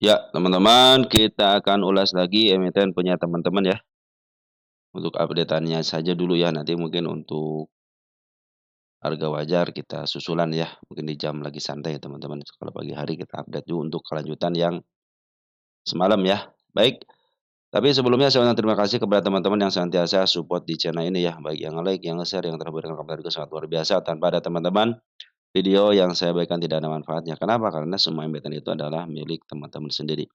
Ya, teman-teman, kita akan ulas lagi emiten punya teman-teman ya. Untuk update-annya saja dulu ya, nanti mungkin untuk harga wajar kita susulan ya. Mungkin di jam lagi santai ya teman-teman. Kalau pagi hari kita update dulu untuk kelanjutan yang semalam ya. Baik, tapi sebelumnya saya ucapkan terima kasih kepada teman-teman yang senantiasa support di channel ini ya. Baik yang like, yang share, yang terberikan komentar juga sangat luar biasa. Tanpa ada teman-teman, video yang saya berikan tidak ada manfaatnya. Kenapa? Karena semua emiten itu adalah milik teman-teman sendiri.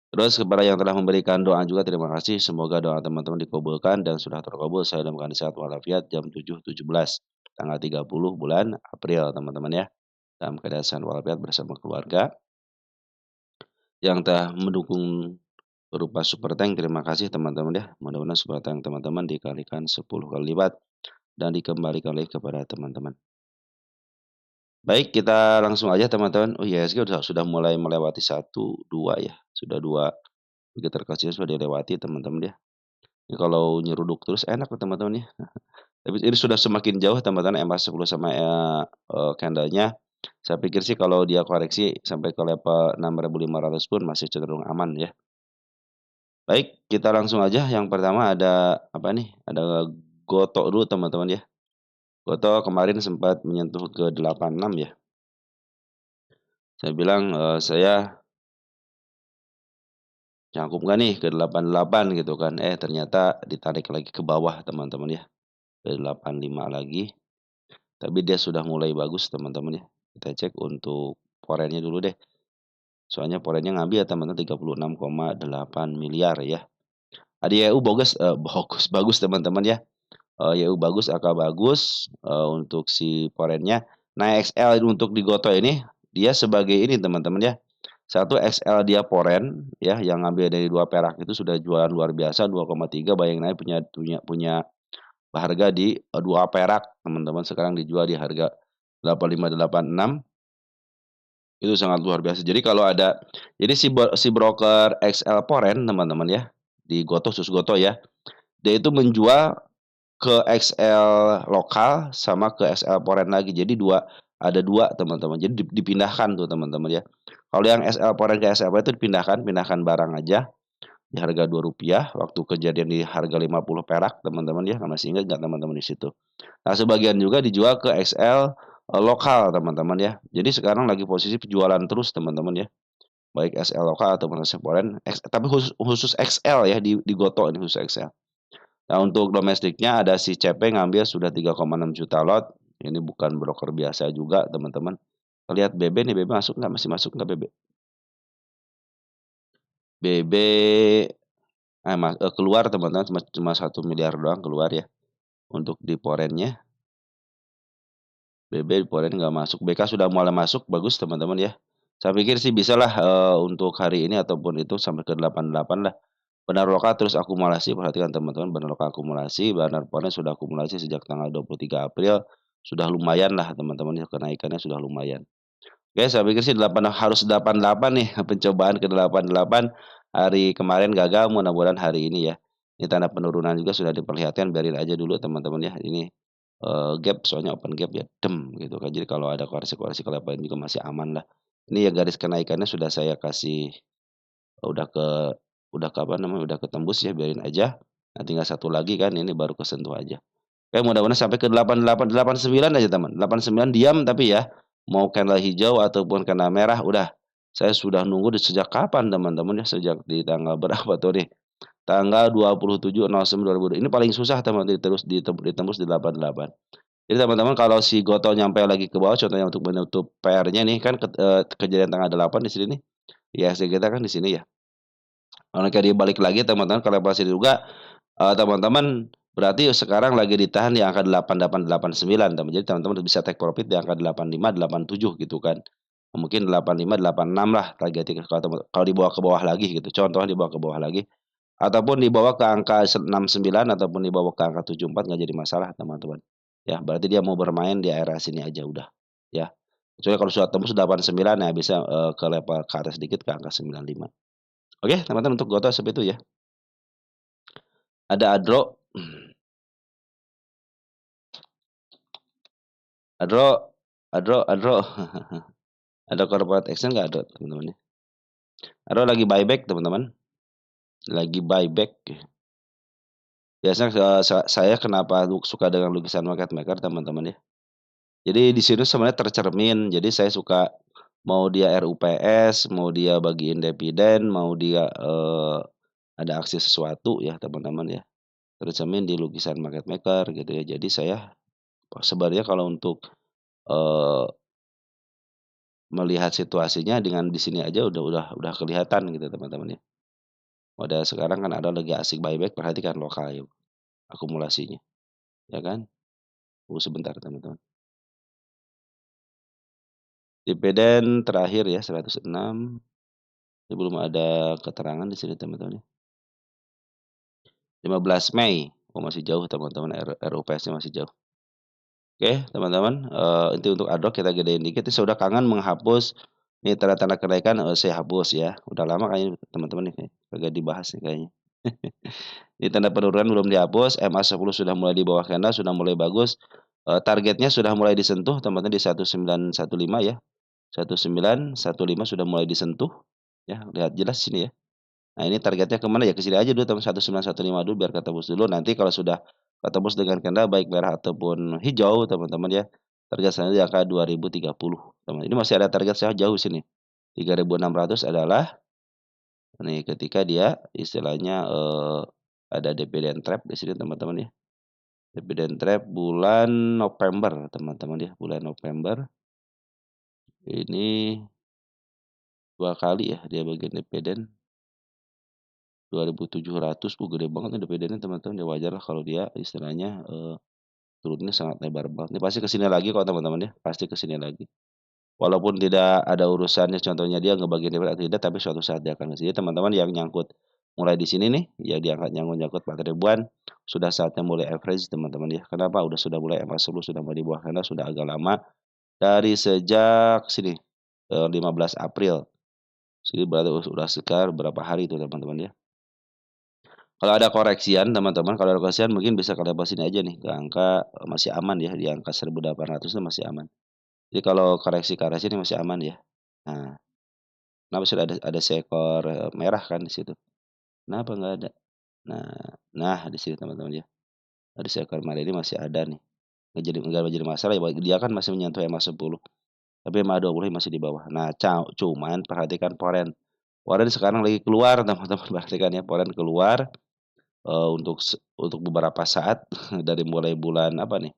Terus kepada yang telah memberikan doa juga terima kasih. Semoga doa teman-teman dikabulkan dan sudah terkabul. Saya dalam keadaan sehat walafiat jam 7.17 tanggal 30 bulan April teman-teman ya. Dalam keadaan sehat walafiat bersama keluarga yang telah mendukung berupa super tank. Terima kasih teman-teman ya. Mudah-mudahan super tank teman-teman dikalikan 10 kali lipat dan dikembalikan lagi kepada teman-teman. Baik, kita langsung aja teman-teman. Oh IHSG sudah mulai melewati 1, 2 ya. Sudah 2 begitu terkecil sudah dilewati teman-teman ya. Ini kalau nyeruduk terus enak loh teman-teman ya. Tapi ini sudah semakin jauh teman-teman MA10 sama, candlenya. Saya pikir sih kalau dia koreksi sampai ke level 6.500 pun masih cenderung aman ya. Baik, kita langsung aja yang pertama ada apa nih, ada Goto dulu teman-teman ya. Goto kemarin sempat menyentuh ke 86 ya. Saya bilang, saya nyangkut nggak nih ke 88 gitu kan, ternyata ditarik lagi ke bawah teman-teman ya, ke 85 lagi. Tapi dia sudah mulai bagus teman-teman ya. Kita cek untuk foreign-nya dulu deh. Soalnya foreign-nya ngambil ya teman-teman 36,8 miliar ya. Ada YU bogus, bogus bagus teman-teman ya. YU bagus, AK bagus, untuk si foreign-nya. Nah XL untuk di Goto ini dia sebagai ini teman-teman ya. Satu XL dia foreign ya yang ngambil dari 2 perak itu sudah jualan luar biasa 2,3 bayangin aja punya punya punya harga di, 2 perak teman-teman sekarang dijual di harga 8586 itu sangat luar biasa. Jadi kalau ada jadi si broker XL Foreign teman-teman ya, di Gotoh khusus Gotoh ya, dia itu menjual ke XL lokal sama ke XL Foreign lagi. Jadi ada 2 teman-teman. Jadi dipindahkan tuh teman-teman ya. Kalau yang XL Foreign ke XL Foreign itu pindahkan barang aja di harga Rp2, waktu kejadian di harga 50 perak teman-teman ya, masih ingat nggak teman-teman di situ? Nah, sebagian juga dijual ke XL, lokal teman-teman ya. Jadi sekarang lagi posisi penjualan terus teman-teman ya, baik XL lokal ataupun XL foreign, tapi khusus khusus XL ya di Gotoh ini khusus XL. Nah, untuk domestiknya ada si CP ngambil sudah 3,6 juta lot, ini bukan broker biasa juga teman-teman. Lihat BB nih, BB masuk nggak? Masih masuk nggak BB? BB, keluar teman-teman cuma cuma 1 miliar doang keluar ya, untuk di foreign-nya. BB Foreign nggak masuk, BK sudah mulai masuk, bagus teman-teman ya. Saya pikir sih bisalah, untuk hari ini ataupun itu sampai ke 88 lah. Benar lokal terus akumulasi, perhatikan teman-teman, benar lokal akumulasi, benar foreign sudah akumulasi sejak tanggal 23 April, sudah lumayan lah teman-teman ya, kenaikannya sudah lumayan. Oke, saya pikir sih harus 88 nih, pencobaan ke 88, hari kemarin gagal, mudah-mudahan hari ini ya. Ini tanda penurunan juga sudah diperlihatkan, biarin aja dulu teman-teman ya, ini, gap soalnya open gap ya, gitu kan. Jadi kalau ada koreksi-koreksi ke level ini juga masih aman lah. Ini ya garis kenaikannya sudah saya kasih, udah ke udah ke apa namanya, udah ketembus ya, biarin aja. Nah tinggal satu lagi kan, ini baru kesentuh aja. Oke, mudah-mudahan sampai ke 88, 89 aja teman, 89 diam tapi ya, mau candle hijau ataupun candle merah udah, saya sudah nunggu di sejak kapan teman-teman ya, sejak di tanggal berapa tuh nih, tanggal 27/09/2002 ini paling susah teman terus ditembus di 88. Jadi teman-teman kalau si Gotoh nyampe lagi ke bawah contohnya untuk menutup PR-nya nih kan kejadian tanggal 8 di sini nih, IHSG kita kan di sini ya. Kalau dia balik lagi teman-teman kalau masih juga, teman-teman berarti sekarang lagi ditahan di angka 8889 teman. Jadi teman-teman bisa take profit di angka 85, 87 gitu kan. Mungkin 85, 86 lah targetnya kalau dibawa ke bawah lagi gitu, contohnya dibawa ke bawah lagi. Ataupun dibawa ke angka 69 ataupun dibawa ke angka 74 nggak jadi masalah teman-teman. Ya berarti dia mau bermain di area sini aja udah, ya. Kecuali kalau sudah tembus 89 ya bisa, ke level ke atas sedikit ke angka 95. Oke teman-teman untuk Gotoh seperti itu ya. Ada Adro, Adro, Adro, Adro. Ada corporate action nggak Adro teman-teman ya? Ado lagi buyback teman-teman, lagi buyback. Biasanya, saya kenapa suka dengan lukisan market maker teman-teman ya, jadi di sini sebenarnya tercermin, jadi saya suka mau dia RUPS, mau dia bagiin dividen, mau dia, ada aksi sesuatu ya teman-teman ya, tercermin di lukisan market maker gitu ya. Jadi saya sebenarnya kalau untuk, eee, melihat situasinya dengan di sini aja udah kelihatan gitu teman-teman ya. Modal sekarang kan ada lagi asik buyback, perhatikan lokal ya, akumulasinya, ya kan. Tunggu sebentar teman-teman. Dividen terakhir ya 106, ini belum ada keterangan di sini teman-teman ya. 15 Mei, oh masih jauh teman-teman, RUPS-nya masih jauh. Oke teman-teman, itu untuk Adok kita gedein dikit, ini saya udah kangen menghapus nih tanda-tanda kenaikan, saya hapus ya. Udah lama kayaknya teman-teman nih, kagak dibahas nih kayaknya. Ini tanda penurunan belum dihapus, MA10 sudah mulai di bawah candle, sudah mulai bagus, targetnya sudah mulai disentuh teman-teman di 1915 ya. 1915 sudah mulai disentuh, ya lihat jelas sini ya. Nah ini targetnya kemana ya, ke sini aja dulu teman, 1915 dulu biar ketembus dulu, nanti kalau sudah ketembus dengan candle baik merah ataupun hijau teman-teman ya, target selanjutnya di angka 2030 teman. Ini masih ada target saya jauh sini, 3.600 adalah nih ketika dia istilahnya, ada dividen trap di sini teman-teman ya. Dividen trap bulan November teman-teman ya, bulan November. Ini 2 kali ya dia bagian dividen. 2.700, gede banget nih dividennya teman-teman, ya wajar lah kalau dia istilahnya, turunnya sangat lebar banget. Ini pasti ke sini lagi kok teman-teman ya, pasti ke sini lagi. Walaupun tidak ada urusannya contohnya dia ngebagiin dividen atau tidak, tapi suatu saat dia akan ke sini teman-teman yang nyangkut mulai di sini nih, ya diangkat nyangkut-nyangkut 4 ribuan, sudah saatnya mulai average teman-teman ya. Kenapa? Sudah mulai MA10 sudah mulai di bawah karena sudah agak lama, dari sejak sini, 15 April. Sini berarti udah sekitar berapa hari itu teman-teman ya. Kalau ada koreksian teman-teman, kalau ada koreksian mungkin bisa ke level sini aja nih, ke angka, masih aman ya, di angka 1.800 itu masih aman. Jadi kalau koreksi-koreksi ini masih aman ya. Nah, kenapa sudah ada seekor, merah kan di situ, kenapa nggak ada? Nah nah di sini teman-teman ya, ada seekor merah ini masih ada nih, nggak jadi masalah ya, dia kan masih menyentuh EMA 10, tapi EMA 20 masih di bawah. Nah cuman perhatikan Foreign, Foreign sekarang lagi keluar teman-teman, perhatikan ya, Foreign keluar. Untuk beberapa saat dari mulai bulan apa nih,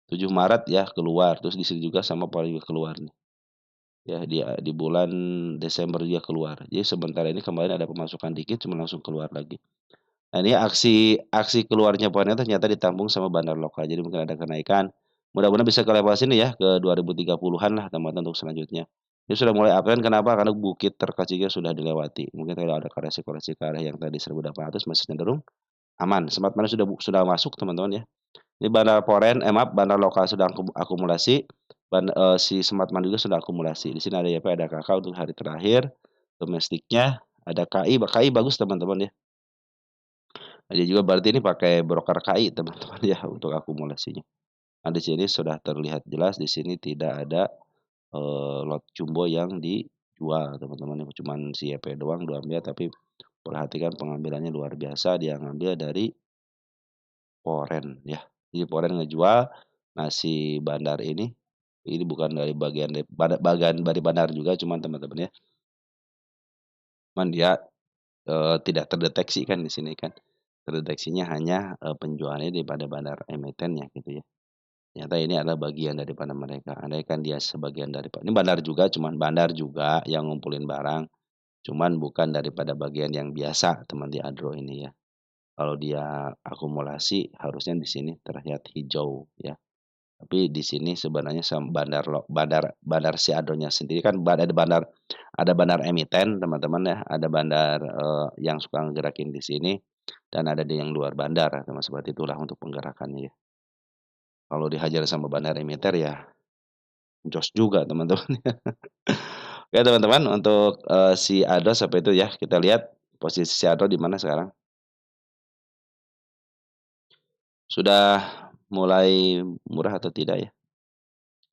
7 Maret ya keluar, terus di sini juga sama Palu juga keluar nih, ya di bulan Desember juga keluar. Jadi sementara ini kemarin ada pemasukan dikit cuma langsung keluar lagi. Nah ini aksi aksi keluarnya Pohonnya ternyata ditampung sama bandar lokal, jadi mungkin ada kenaikan. Mudah-mudahan bisa ke level sini ya, ke 2030-an lah teman-teman untuk selanjutnya. Ini sudah mulai uptrend kenapa? Karena bukit terkecilnya sudah dilewati. Mungkin kalau ada koreksi-koreksi ke arah yang tadi 1.800 masih cenderung aman, Smart Money sudah masuk teman-teman ya. Ini bandar foreign maaf, bandar lokal sudah akumulasi, si Smart Money juga sudah akumulasi. Di sini ada YP, ada KK untuk hari terakhir, domestiknya, ada KI, KI bagus teman-teman ya. Dia juga berarti ini pakai broker KI teman-teman ya untuk akumulasinya. Nah di sini sudah terlihat jelas di sini tidak ada, lot jumbo yang dijual teman-teman ya, cuman si YP doang 2 miliar tapi perhatikan pengambilannya luar biasa, dia ngambil dari Foreign ya. Jadi Foreign ngejual, nah si bandar ini bukan dari bagian dari bandar juga cuman teman-teman ya, cuman dia, tidak terdeteksi kan di sini kan. Terdeteksinya hanya, penjualannya daripada bandar emitennya gitu ya. Ternyata ini adalah bagian daripada mereka. Andaikan dia sebagian ini bandar juga, cuman bandar juga yang ngumpulin barang, cuman bukan daripada bagian yang biasa teman di Adro ini ya. Kalau dia akumulasi harusnya di sini terlihat hijau ya. Tapi di sini sebenarnya bandar si Adonya sendiri kan ada bandar emiten teman-teman ya, ada bandar, yang suka ngegerakin di sini, dan ada di yang luar bandar, sama seperti itulah untuk penggerakannya ya. Kalau dihajar sama bandar emiter ya jos juga teman-teman ya. Oke teman-teman untuk, si Ado sampai itu ya, kita lihat posisi si Ado di mana sekarang. Sudah mulai murah atau tidak ya?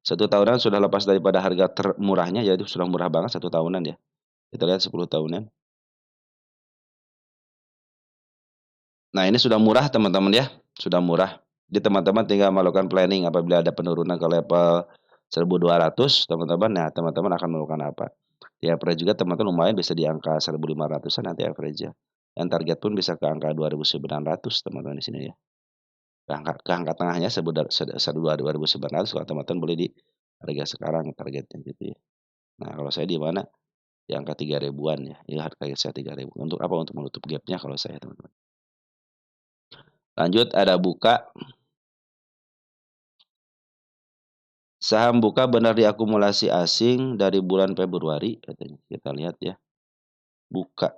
1 tahunan sudah lepas daripada harga termurahnya, yaitu sudah murah banget 1 tahunan ya. Kita lihat 10 tahunan. Nah, ini sudah murah teman-teman ya, sudah murah. Jadi teman-teman tinggal melakukan planning apabila ada penurunan ke level 1.200 teman-teman, nah teman-teman akan melakukan apa. Di average juga teman-teman lumayan bisa di angka 1.500-an nanti average-nya. Dan target pun bisa ke angka 2.900 teman-teman di sini ya. Ke angka tengahnya 2.900 kalau teman-teman beli di harga sekarang targetnya gitu ya. Nah, kalau saya di mana? Di angka 3 ribuan ya. Ya harga saya 3 ribu. Untuk apa? Untuk menutup gap-nya kalau saya teman-teman. Lanjut ada buka. Saham buka benar diakumulasi asing dari bulan Februari katanya. Kita lihat ya. Buka.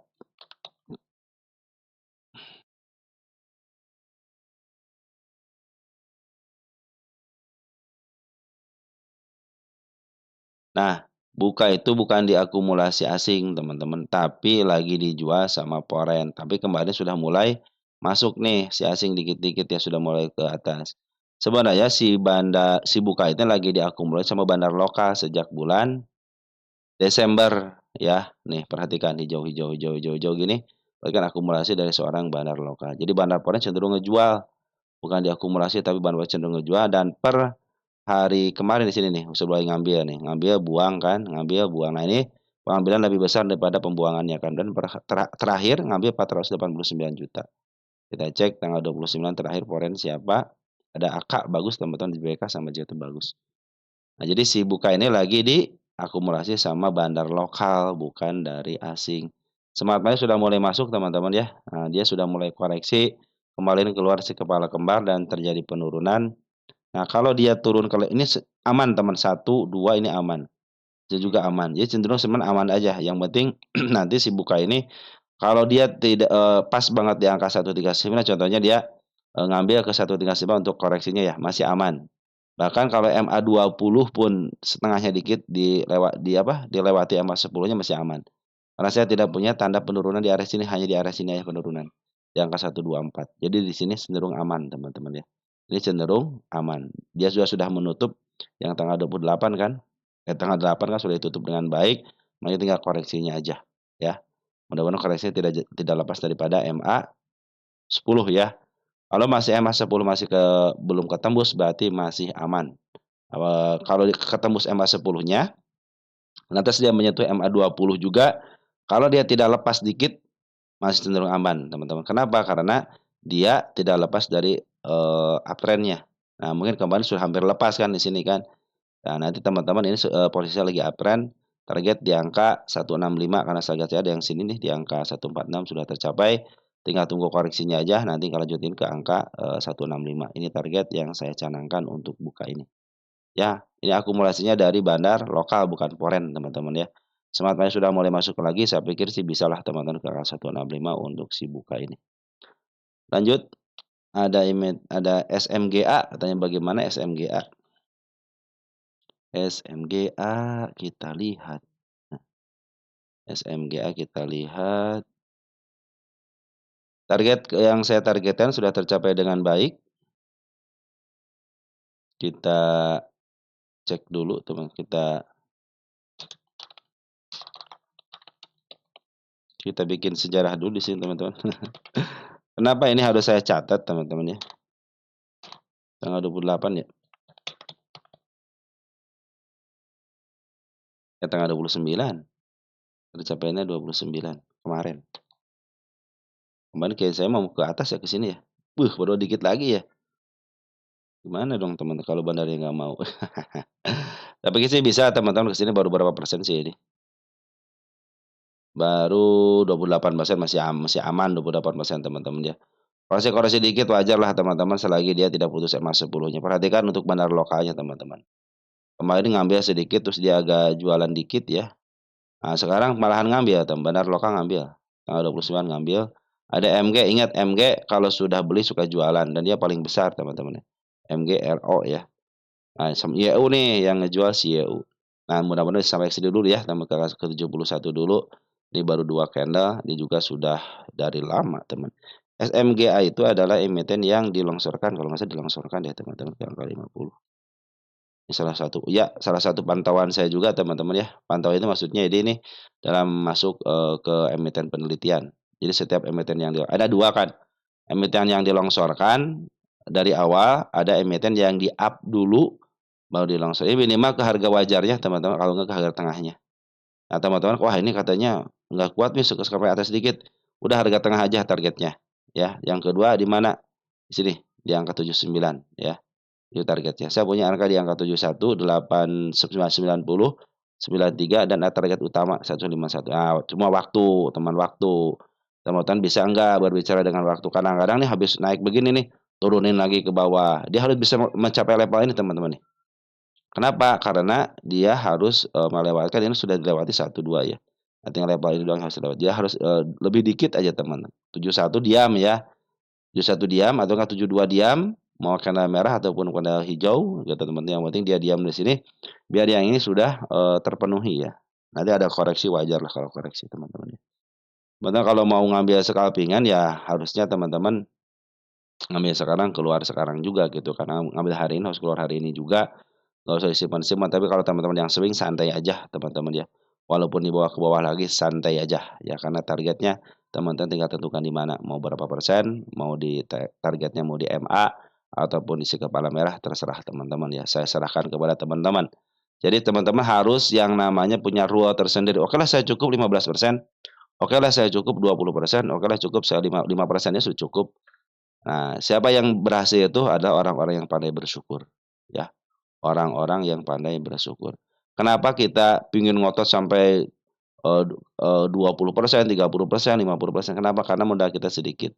Nah, buka itu bukan diakumulasi asing, teman-teman, tapi lagi dijual sama foreign. Tapi kemarin sudah mulai masuk nih si asing dikit-dikit ya sudah mulai ke atas. Sebenarnya si buka itu lagi diakumulasi sama bandar lokal sejak bulan Desember ya. Nih perhatikan hijau-hijau hijau-hijau hijau gini, berarti kan akumulasi dari seorang bandar lokal. Jadi bandar foreign cenderung ngejual, bukan diakumulasi tapi bandar cenderung ngejual dan per hari kemarin di sini nih, sudah mulai ngambil nih, ngambil buang kan, ngambil buang. Nah ini pengambilan lebih besar daripada pembuangannya kan dan terakhir ngambil 489 juta. Kita cek tanggal 29 terakhir foreign siapa, ada AK bagus teman-teman di BK sama JT bagus. Nah, jadi si Buka ini lagi diakumulasi sama bandar lokal, bukan dari asing. Smart Money sudah mulai masuk teman-teman ya. Nah, dia sudah mulai koreksi, kemarin keluar si kepala kembar dan terjadi penurunan. Nah, kalau dia turun kalau ini aman teman, satu 2 ini aman. Dia juga aman. Jadi cenderung semen aman aja. Yang penting nanti si Buka ini kalau dia tidak pas banget di angka 139 contohnya dia ngambil ke 139 untuk koreksinya ya, masih aman. Bahkan kalau MA20 pun setengahnya dikit dilewati MA10-nya masih aman. Karena saya tidak punya tanda penurunan di area sini, hanya di area sini aja penurunan, di angka 124. Jadi di sini cenderung aman teman-teman ya. Ini cenderung aman. Dia sudah menutup yang tanggal 28 kan, tanggal 8 kan sudah ditutup dengan baik, makanya tinggal koreksinya aja ya. Mudah-mudahan koreksinya tidak lepas daripada MA10 ya. Kalau masih MA10 belum ketembus berarti masih aman. Kalau ketembus MA10-nya, lantas dia menyentuh MA20 juga, kalau dia tidak lepas dikit masih cenderung aman, teman-teman. Kenapa? Karena dia tidak lepas dari uptrend-nya. Nah, mungkin kemarin sudah hampir lepas kan di sini kan. Nah, nanti teman-teman ini posisinya lagi uptrend, target di angka 165 karena target saya ada yang sini nih di angka 146 sudah tercapai. Tinggal tunggu koreksinya aja, nanti kalau lanjutin ke angka 165. Ini target yang saya canangkan untuk buka ini. Ya, ini akumulasinya dari bandar lokal bukan foreign teman-teman ya. Smart Money sudah mulai masuk lagi, saya pikir sih bisalah teman-teman ke angka 165 untuk si buka ini. Lanjut, ada SMGA, katanya bagaimana SMGA? SMGA kita lihat. SMGA kita lihat. Target yang saya targetkan sudah tercapai dengan baik. Kita cek dulu teman, kita bikin sejarah dulu di sini teman-teman. Kenapa ini harus saya catat teman-teman ya? Tanggal 28 ya? Ya tanggal 29. Tercapainya 29 kemarin. Kemarin kayak saya mau ke atas ya ke sini ya. Baru dikit lagi ya. Gimana dong teman kalau bandarnya nggak mau? Tapi sih bisa teman-teman ke sini baru berapa persen sih ini? Baru 28% masih aman 28% teman-teman ya. Koreksi-koreksi dikit wajarlah teman-teman selagi dia tidak putus MA10-nya. Perhatikan untuk bandar lokalnya teman-teman. Kemarin ngambil sedikit terus dia agak jualan dikit ya. Nah, sekarang malahan ngambil bandar lokal ngambil. Tanggal 29 ngambil. Ada MG, ingat MG kalau sudah beli suka jualan dan dia paling besar teman-teman ya. MGRO ya. Nah, YU nih yang ngejual si YU. Nah, mudah-mudahan sampai sini dulu ya, tambah ke 71 dulu. Ini baru 2 candle, ini juga sudah dari lama, teman. SMGA itu adalah emiten yang dilongsorkan, kalau nggak salah dilongsorkan ya, teman-teman, ke angka 50. Ini salah satu pantauan saya juga, teman-teman ya. Pantauan itu maksudnya ini dalam masuk ke emiten penelitian. Jadi setiap emiten yang ada 2 kan. Emiten yang dilongsorkan dari awal, ada emiten yang di-up dulu baru dilongsor. Ini minimal ke harga wajarnya teman-teman, kalau nggak ke harga tengahnya. Nah, teman-teman, wah ini katanya nggak kuat nih sampai atas sedikit, udah harga tengah aja targetnya, ya. Yang kedua di mana? Di sini, di angka 79 ya, itu targetnya. Saya punya angka di angka 71, 90, 93 dan target utama 151. Nah, cuma waktu, waktu. Teman-teman bisa enggak berbicara dengan waktu, kadang-kadang nih habis naik begini nih, turunin lagi ke bawah. Dia harus bisa mencapai level ini teman-teman nih. Kenapa? Karena dia harus, melewatkan ini sudah dilewati 1, 2 ya. Artinya level ini doang yang harus dilewati. Dia harus, lebih dikit aja teman. 71 diam ya, 71 diam atau enggak 72 diam, mau kena merah ataupun kena hijau gitu teman, yang penting dia diam di sini, biar yang ini sudah, terpenuhi ya. Nanti ada koreksi, wajar lah kalau koreksi teman-teman ya. Teman kalau mau ngambil scalping-an ya harusnya teman-teman ngambil sekarang, keluar sekarang juga gitu, karena ngambil hari ini harus keluar hari ini juga. Nggak usah disimpan-simpan, tapi kalau teman-teman yang swing santai aja teman-teman ya. Walaupun dibawa ke bawah lagi santai aja ya, karena targetnya teman-teman tinggal tentukan di mana, mau berapa persen, mau di targetnya mau di MA ataupun isi kepala merah terserah teman-teman ya. Saya serahkan kepada teman-teman. Jadi teman-teman harus yang namanya punya rule tersendiri. Oke lah saya cukup 15%, oke lah saya cukup 20%, oke lah cukup saya 5% sudah cukup. Nah, siapa yang berhasil itu adalah orang-orang yang pandai bersyukur ya. Orang-orang yang pandai bersyukur. Kenapa kita pingin ngotot sampai, 20%, 30%, 50%, kenapa? Karena modal kita sedikit.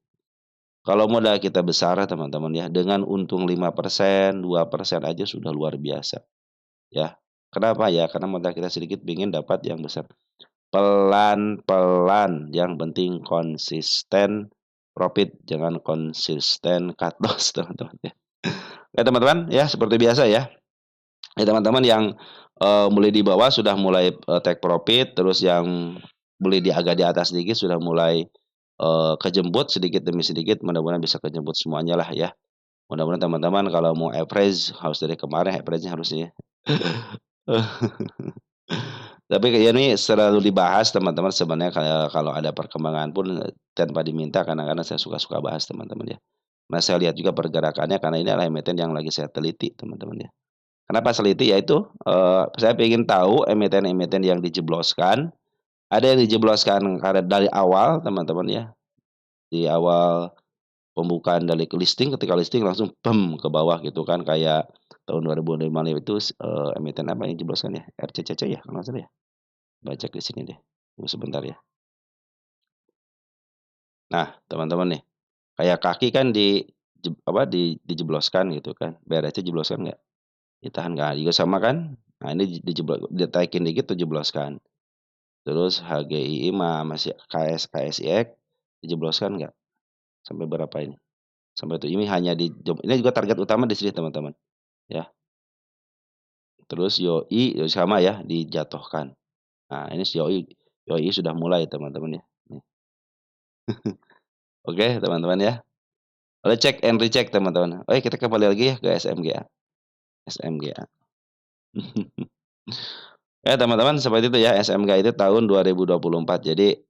Kalau modal kita besar teman-teman ya, dengan untung 5%, 2% aja sudah luar biasa, ya. Kenapa? Ya karena modal kita sedikit pingin dapat yang besar. Pelan-pelan, yang penting konsisten profit, jangan konsisten cut loss teman-teman ya. Ya teman-teman, ya seperti biasa ya. Ya teman-teman yang, mulai di bawah sudah mulai, take profit, terus yang beli agak di atas sedikit sudah mulai, kejemput sedikit demi sedikit, mudah-mudahan bisa kejemput semuanya lah ya. Mudah-mudahan teman-teman kalau mau average harus dari kemarin average-nya harusnya ya. Tapi kayak ini selalu dibahas teman-teman sebenarnya kayak kalau ada perkembangan pun, tanpa diminta kadang-kadang saya suka-suka bahas teman-teman ya. Nah saya lihat juga pergerakannya karena ini adalah emiten yang lagi saya teliti teman-teman ya. Kenapa seliti? Yaitu, saya pengen tahu emiten-emiten yang dijebloskan, ada yang dijebloskan karena dari awal teman-teman ya, di awal pembukaan dari listing, ketika listing langsung ke bawah gitu kan, kayak tahun 2005 itu, emiten apa yang dijebloskan ya? RCCC ya kalau nggak salah ya? Coba cek di sini deh, tunggu sebentar ya. Nah teman-teman nih, kayak kaki kan dijebloskan gitu kan, BRC jebloskan nggak? Ditahan nggak? Juga sama kan? Nah ini ditaikin dikit dijebloskan. Terus HGII masih KSIX dijebloskan nggak? Sampai berapa ini? Sampai itu ini hanya ini juga target utama di sini teman-teman, ya. Terus YOI sama ya dijatuhkan. Nah ini si YOI sudah mulai teman-teman ya, nih. Oke teman-teman ya. Boleh cek and recheck teman-teman. Oke kita kembali lagi ya ke SMGA. SMGA. Ya teman-teman seperti itu ya, SMK itu tahun 2024. Jadi,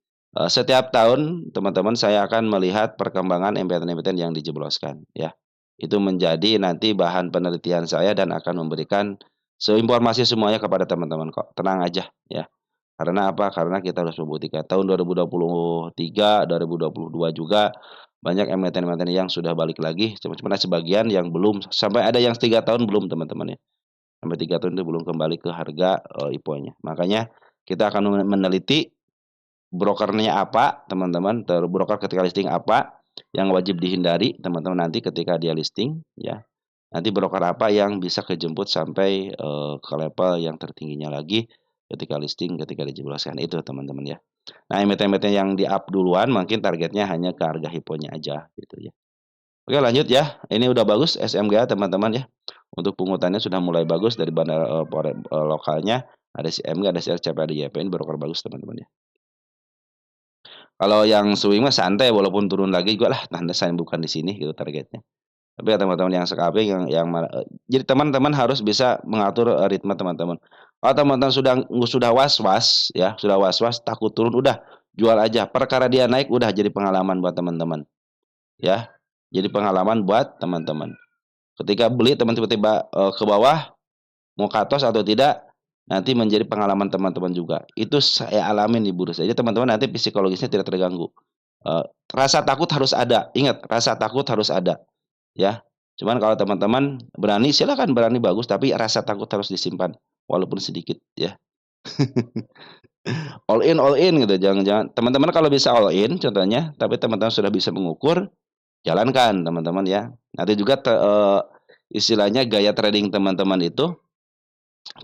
setiap tahun teman-teman saya akan melihat perkembangan emiten-emiten yang dijebloskan ya. Itu menjadi nanti bahan penelitian saya dan akan memberikan informasi semuanya kepada teman-teman kok, tenang aja ya. Karena apa? Karena kita harus membuktikan tahun 2023, 2022 juga banyak emiten-emiten yang sudah balik lagi, cuma sebagian yang belum, sampai ada yang 3 tahun belum teman-teman ya. Sampai 3 tahun itu belum kembali ke harga, IPO-nya. Makanya kita akan meneliti brokernya apa teman-teman, broker ketika listing apa yang wajib dihindari teman-teman nanti ketika dia listing ya. Nanti broker apa yang bisa kejemput sampai, ke level yang tertingginya lagi ketika listing, ketika dijebloskan, itu teman-teman ya. Nah emiten-emiten yang di-up duluan mungkin targetnya hanya ke harga IPO-nya aja gitu ya. Oke lanjut ya, ini udah bagus SMGA teman-teman ya. Untuk pungutannya sudah mulai bagus dari bandara, lokalnya, ada CMG, ada CRCP, ada YPN, broker bagus teman-teman ya. Kalau yang swing mah santai walaupun turun lagi juga lah, tanda saya bukan di sini gitu targetnya. Tapi ya teman-teman yang scalping jadi teman-teman harus bisa mengatur, ritme teman-teman. Kalau teman-teman sudah was-was ya, sudah was-was takut turun, udah jual aja, perkara dia naik udah jadi pengalaman buat teman-teman. ya. Jadi pengalaman buat teman-teman. Ketika beli teman tiba-tiba, ke bawah, mau cut loss atau tidak, nanti menjadi pengalaman teman-teman juga. Itu saya alamin di bursa. Jadi teman-teman nanti psikologisnya tidak terganggu. Rasa takut harus ada, ingat rasa takut harus ada, ya. Cuman kalau teman-teman berani, silakan berani bagus, tapi rasa takut harus disimpan, walaupun sedikit, ya. All in gitu, jangan teman-teman kalau bisa all in contohnya, tapi teman-teman sudah bisa mengukur, jalankan teman-teman ya. Nanti juga istilahnya gaya trading teman-teman itu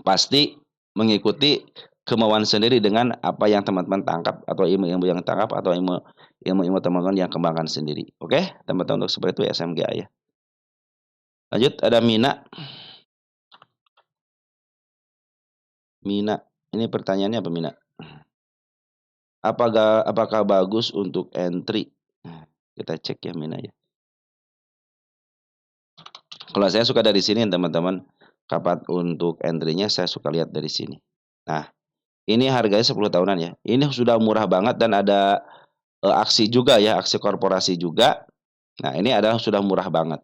pasti mengikuti kemauan sendiri dengan apa yang teman-teman tangkap atau ilmu-ilmu yang tangkap atau ilmu-ilmu teman-teman yang kembangkan sendiri. Oke, teman-teman untuk seperti itu SMGA ya. Lanjut ada Mina. Mina, ini pertanyaannya apa Mina? Apakah bagus untuk entry? Nah, kita cek ya Mina ya. Kalau saya suka dari sini teman-teman, kapan untuk entry-nya saya suka lihat dari sini. Nah, ini harganya 10 tahunan ya. Ini sudah murah banget dan ada aksi juga ya, aksi korporasi juga. Nah, ini adalah sudah murah banget.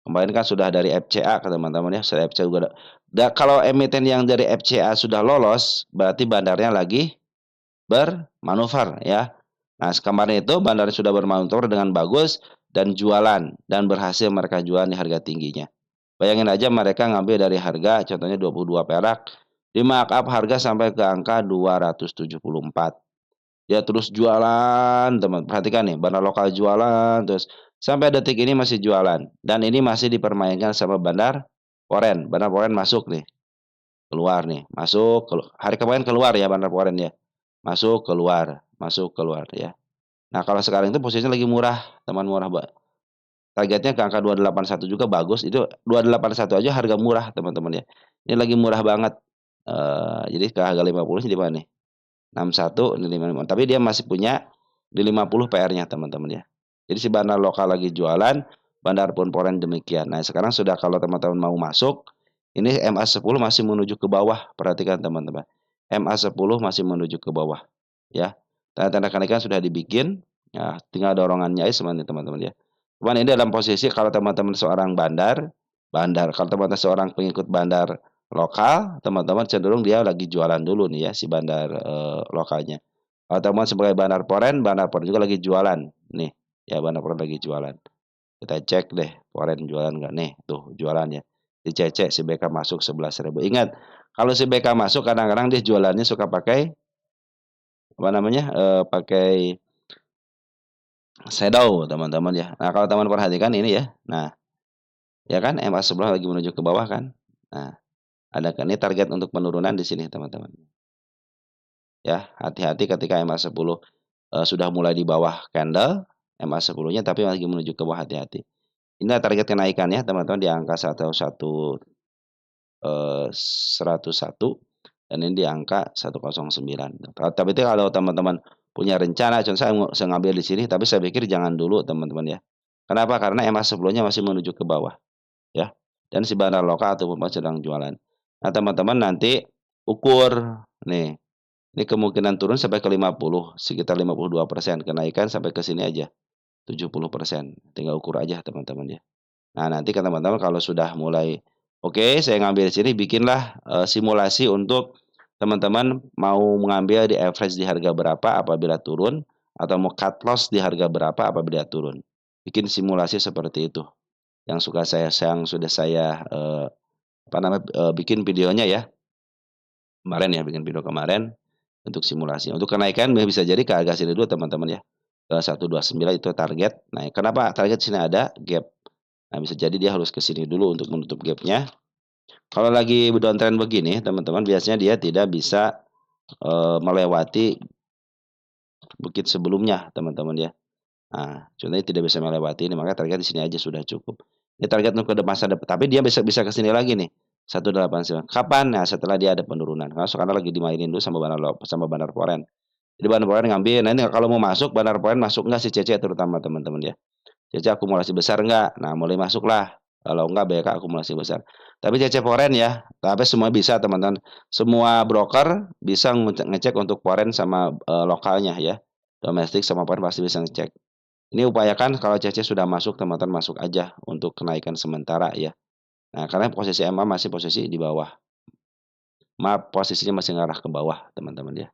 Kemarin kan sudah dari FCA ke teman-teman ya, sudah FCA juga. Kalau emiten yang dari FCA sudah lolos, berarti bandarnya lagi bermanuver ya. Nah, kemarin itu bandar sudah bermanuver dengan bagus dan jualan dan berhasil mereka jual di harga tingginya. Bayangin aja mereka ngambil dari harga contohnya 22 perak, di markup harga sampai ke angka 274. Dia terus jualan, teman. Perhatikan nih, bandar lokal jualan terus sampai detik ini masih jualan dan ini masih dipermainkan sama bandar Foreign. Bandar Foreign masuk nih, keluar nih, masuk, hari kemarin keluar ya bandar Foreign ya. Masuk, keluar ya. Nah, kalau sekarang itu posisinya lagi murah, teman murah, Mbak. Targetnya ke angka 281 juga bagus, itu 281 aja harga murah, teman-teman ya. Ini lagi murah banget. Jadi ke harga 50 di mana nih? 61 ini 55, tapi dia masih punya di 50 PR-nya, teman-teman ya. Jadi si bandar lokal lagi jualan, bandar pun foreign demikian. Nah, sekarang sudah kalau teman-teman mau masuk, ini MA10 masih menuju ke bawah, perhatikan teman-teman. MA10 masih menuju ke bawah, ya. Tanda-tanda kenaikan sudah dibikin, ya, tinggal dorongannya aja sebenarnya teman-teman ya. Cuman ini dalam posisi kalau teman-teman seorang kalau teman-teman seorang pengikut bandar lokal, teman-teman cenderung dia lagi jualan dulu nih ya si bandar, lokalnya. Kalau teman sebagai bandar foreign juga lagi jualan nih, ya bandar foreign lagi jualan. Kita cek deh foreign jualan nggak nih, tuh jualan ya. Dicek si BK masuk 11.000. Ingat, kalau si BK masuk kadang-kadang dia jualannya suka pakai apa namanya, pakai shadow teman-teman ya. Nah, kalau teman perhatikan ini ya. Nah, ya kan MA11 lagi menuju ke bawah kan. Nah, ada kan ini target untuk penurunan di sini teman-teman. Ya, hati-hati ketika MA10 sudah mulai di bawah candle MA10-nya tapi lagi menuju ke bawah, hati-hati. Ini target kenaikannya teman-teman di angka 101 dan ini di angka 109. Tapi itu kalau teman-teman punya rencana, contoh saya ngambil di sini, tapi saya pikir jangan dulu teman-teman ya. Kenapa? Karena MA10-nya masih menuju ke bawah ya. Dan si bandar lokal ataupun sedang jualan. Nah, teman-teman nanti ukur nih. Ini kemungkinan turun sampai ke 50, sekitar 52%, kenaikan sampai ke sini aja 70%. Tinggal ukur aja teman-teman ya. Nah, nanti kan teman-teman kalau sudah mulai, oke, saya ngambil di sini, bikinlah simulasi untuk teman-teman mau mengambil di average di harga berapa apabila turun atau mau cut loss di harga berapa apabila turun. Bikin simulasi seperti itu. Yang sudah saya bikin videonya ya. Kemarin ya, bikin video kemarin untuk simulasi. Untuk kenaikan bisa jadi ke harga sini dulu teman-teman ya. Ke 129 itu target. Nah, kenapa target sini ada gap? Nah, bisa jadi dia harus ke sini dulu untuk menutup gapnya. Kalau lagi downtrend begini, teman-teman, biasanya dia tidak bisa melewati bukit sebelumnya, teman-teman ya. Nah, contohnya tidak bisa melewati ini, maka target di sini aja sudah cukup. Ini target untuk ke masa depan, tapi dia bisa ke sini lagi nih. 189. Kapan? Nah, setelah dia ada penurunan. Karena sekarang lagi dimainin dulu sama bandar foreign. Jadi bandar foreign ngambil. Nah, ini kalau mau masuk bandar foreign masuk nggak si CC terutama teman-teman ya. CC akumulasi besar nggak? Nah, mulai masuklah. Kalau nggak BK akumulasi besar. Tapi CC foreign ya. Tapi semua bisa teman-teman. Semua broker bisa ngecek untuk foreign sama lokalnya ya. Domestik sama foreign pasti bisa ngecek. Ini upayakan kalau CC sudah masuk, teman-teman masuk aja untuk kenaikan sementara ya. Nah, karena posisi MA masih posisi di bawah. Maaf, posisinya masih ngarah ke bawah, teman-teman ya.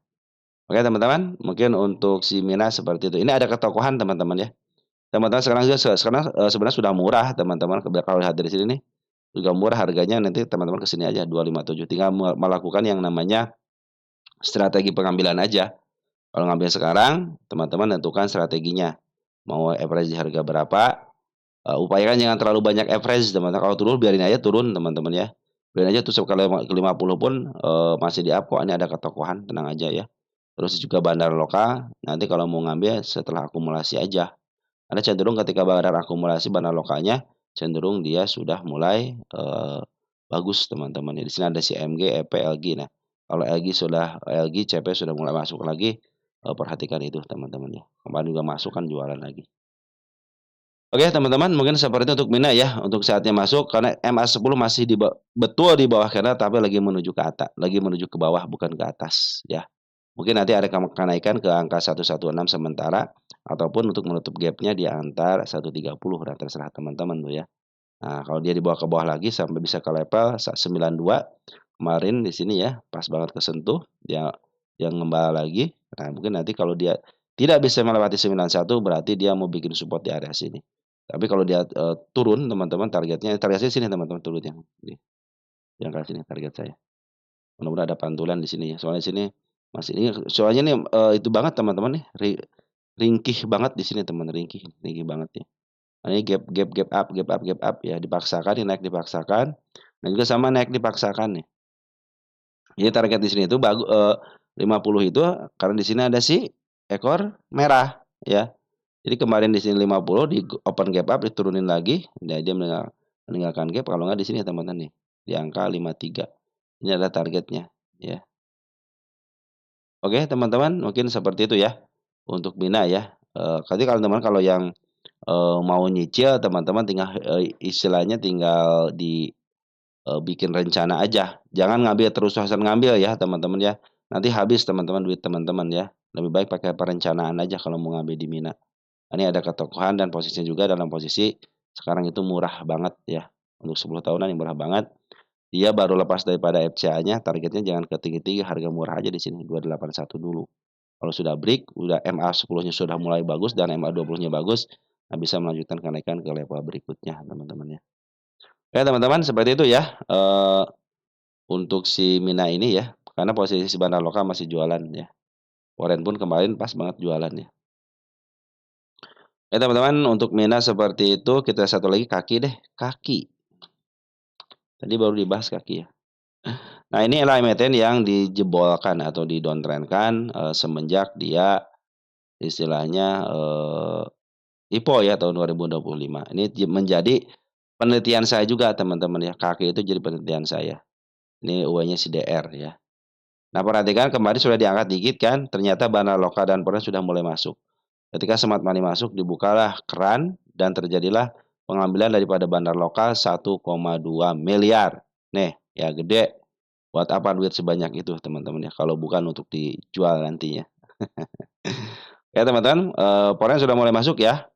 Oke, teman-teman, mungkin untuk si Mina seperti itu. Ini ada ketokohan, teman-teman ya. Teman-teman sekarang juga sekarang sebenarnya sudah murah, teman-teman. Kalau lihat dari sini nih, juga murah harganya. Nanti teman-teman ke sini aja 257. Tinggal melakukan yang namanya strategi pengambilan aja. Kalau ngambil sekarang, teman-teman tentukan strateginya. Mau average di harga berapa? Upayakan jangan terlalu banyak average, teman-teman. Kalau turun biarin aja turun, teman-teman ya. Biarin aja tuh kalau ke 50 pun masih di up kok. Ini ada ketokohan, tenang aja ya. Terus juga bandar lokal, nanti kalau mau ngambil setelah akumulasi aja. Karena cenderung ketika bandar akumulasi bandar lokalnya, cenderung dia sudah mulai bagus, teman-teman. Di sini ada si MG, EP, LG. Nah, kalau LG sudah LG, CP sudah mulai masuk lagi, perhatikan itu, teman-teman ya. Kemarin juga masuk kan jualan lagi. Oke, teman-teman, mungkin seperti itu untuk Mina ya, untuk saatnya masuk karena MA10 masih betul di bawah kena tapi lagi menuju ke atas, lagi menuju ke bawah bukan ke atas ya. Mungkin nanti ada kenaikan ke angka 116 sementara ataupun untuk menutup gapnya di antara 130, nah terserah teman-teman tuh ya. Nah, kalau dia dibawa ke bawah lagi sampai bisa ke level 92 kemarin di sini ya, pas banget kesentuh dia yang ngembala lagi. Nah, mungkin nanti kalau dia tidak bisa melewati 91 berarti dia mau bikin support di area sini. Tapi kalau dia turun teman-teman target saya sini teman-teman turun yang yang ke sini target saya. Mudah-mudahan ada pantulan di sini ya. Soalnya sini masih ini soalnya nih itu banget teman-teman nih ringkih banget di sini teman ringkih ringkih banget ya. Nah, ini gap up ya, dipaksakan, ini naik dipaksakan, dan juga sama naik dipaksakan nih. Jadi target di sini itu 50 itu karena di sini ada si ekor merah ya. Jadi kemarin di sini 50 di open gap up diturunin lagi, nah dia meninggalkan gap kalau nggak di sini teman-teman nih, di angka 53. Ini adalah targetnya ya. Oke teman-teman mungkin seperti itu ya untuk Mina ya. Nanti kalau teman kalau yang mau nyicil teman-teman tinggal istilahnya tinggal bikin rencana aja. Jangan ngambil terus-terusan ngambil ya teman-teman ya. Nanti habis teman-teman duit teman-teman ya. Lebih baik pakai perencanaan aja kalau mau ngambil di Mina. Ini ada ketokohan dan posisinya juga dalam posisi sekarang itu murah banget ya. Untuk 10 tahunan yang murah banget. Dia baru lepas daripada FCA-nya, targetnya jangan ke tinggi-tinggi, harga murah aja di sini 281 dulu. Kalau sudah break, udah MA10-nya sudah mulai bagus dan MA20-nya bagus, nah bisa melanjutkan kenaikan ke level berikutnya, teman-teman ya. Oke, teman-teman, seperti itu ya, untuk si Mina ini ya, karena posisi bandar lokal masih jualan ya. Warren pun kemarin pas banget jualan ya. Ya teman-teman, untuk Mina seperti itu, kita satu lagi kaki deh, kaki. Tadi baru dibahas kaki ya. Nah, ini adalah emiten yang dijebolkan atau di-downtrend-kan, semenjak dia istilahnya, IPO ya tahun 2025. Ini menjadi penelitian saya juga teman-teman ya, kaki itu jadi penelitian saya. Ini UU-nya si DR ya. Nah, perhatikan kemarin sudah diangkat dikit kan, ternyata Bana Loka dan Forex sudah mulai masuk. Ketika Smart Money masuk, dibukalah keran dan terjadilah pengambilan daripada bandar lokal 1,2 miliar. Nih, ya gede. Buat apa duit sebanyak itu, teman-teman ya, kalau bukan untuk dijual nantinya. Ya, teman-teman, Forex sudah mulai masuk ya.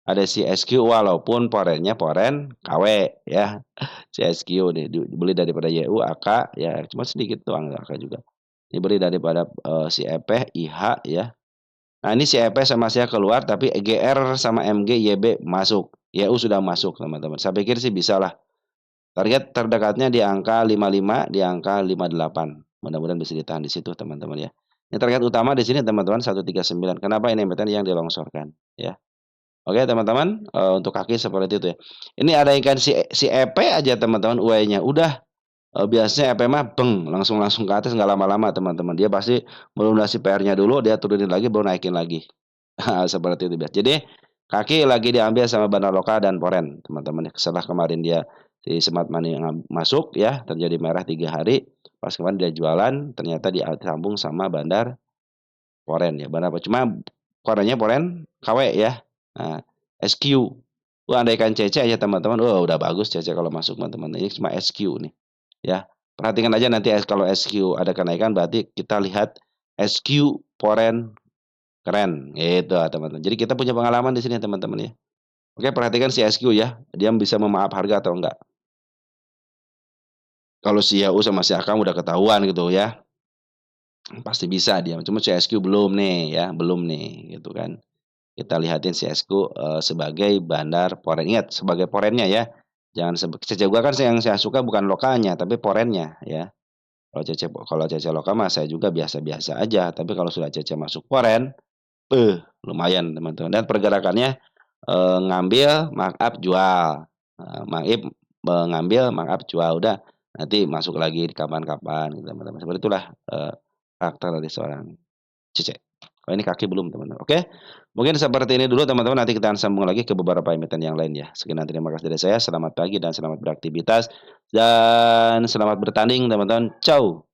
Ada si SQ walaupun porennya poren KW ya. Si SQ dibeli daripada YU, AK ya cuma sedikit doang AK juga. Dibeli daripada si EP, IH ya. Nah, ini si EP sama saya keluar tapi GR sama MG, YB masuk. YU sudah masuk, teman-teman. Saya pikir sih bisa lah. Target terdekatnya di angka 55, di angka 58. Mudah-mudahan bisa ditahan di situ, teman-teman ya. Ini target utama di sini, teman-teman, 139. Kenapa ini emiten yang dilongsorkan ya. Oke teman-teman, untuk kaki seperti itu ya. Ini ada ikan si EP aja teman-teman UE-nya udah, biasanya EP mah langsung langsung ke atas nggak lama-lama teman-teman. Dia pasti melunasi PR-nya dulu, dia turunin lagi baru naikin lagi. Seperti itu biasa. Jadi kaki lagi diambil sama Bana Loka dan Poren teman-teman ya. Setelah kemarin dia si Smart Money masuk ya, terjadi merah 3 hari. Pas kemarin dia jualan, ternyata disambung sama Bandar Poren ya. Bandar cuma Porennya Poren KW ya. Nah, SQ. Andaikan CC aja teman-teman, udah bagus CC kalau masuk teman-teman. Ini cuma SQ nih, ya. Perhatikan aja nanti kalau SQ ada kenaikan berarti kita lihat SQ Poren keren, gitu teman-teman. Jadi kita punya pengalaman di sini teman-teman ya. Oke, perhatikan si SQ ya, dia bisa memaaf harga atau enggak. Kalau si YU sama si Akang udah ketahuan gitu ya, pasti bisa dia, cuma si SQ belum nih ya, belum nih gitu kan. Kita lihatin si SQ, sebagai bandar poren, ingat sebagai porennya ya, jangan Cece gua kan yang saya suka bukan lokalnya, tapi porennya ya. Kalau Cece lokal mah saya juga biasa-biasa aja, tapi kalau sudah Cece masuk poren, lumayan teman-teman dan pergerakannya, ngambil, markup, jual, ngambil, markup, jual, udah nanti masuk lagi kapan-kapan gitu teman-teman. Seperti itulah, karakter dari seorang Cece. Oh ini kaki belum teman-teman, oke. Mungkin seperti ini dulu teman-teman, nanti kita akan sambung lagi ke beberapa emiten yang lain ya. Sekian terima kasih dari saya, selamat pagi dan selamat beraktivitas, dan selamat bertanding teman-teman, ciao.